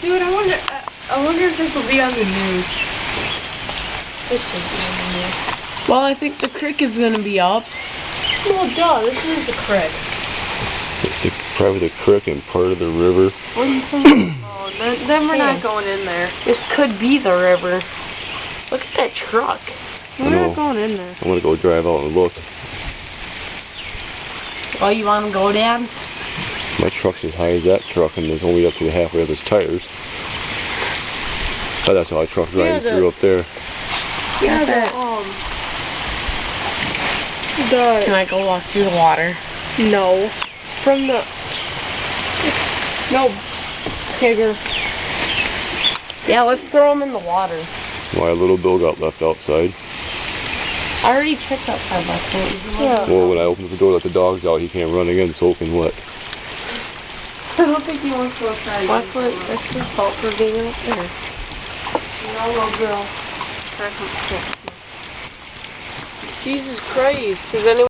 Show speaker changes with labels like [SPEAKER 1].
[SPEAKER 1] Dude, I wonder if this will be on the news.
[SPEAKER 2] This should be on the news.
[SPEAKER 3] Well, I think the creek is gonna be up.
[SPEAKER 2] Well, duh, this is the creek.
[SPEAKER 4] It's probably the creek and part of the river.
[SPEAKER 3] What do you think?
[SPEAKER 1] Oh, then we're not
[SPEAKER 2] Yeah.
[SPEAKER 1] going in there.
[SPEAKER 3] This could be the river. Look at that truck.
[SPEAKER 1] We're
[SPEAKER 4] know.
[SPEAKER 1] not going in there.
[SPEAKER 4] I want to go drive out and look.
[SPEAKER 3] Oh, you wanna go, Dad?
[SPEAKER 4] My truck's as high as that truck and it's only up to the halfway of its tires. Oh, that's how a truck driving
[SPEAKER 1] the-
[SPEAKER 4] through up there.
[SPEAKER 1] Yeah,
[SPEAKER 3] Can I go walk through the water?
[SPEAKER 1] no. From the... No. Tigger.
[SPEAKER 3] Yeah, let's throw them in the water.
[SPEAKER 4] Why little Bill got left outside.
[SPEAKER 3] I already checked outside last night.
[SPEAKER 1] Yeah.
[SPEAKER 4] Well, when I opened the door, let the dogs out, he can't run again soaking wet.
[SPEAKER 1] I don't think he wants to go outside.
[SPEAKER 3] That's his fault for being up there.
[SPEAKER 1] No, little girl.
[SPEAKER 3] Jesus Christ. Has anyone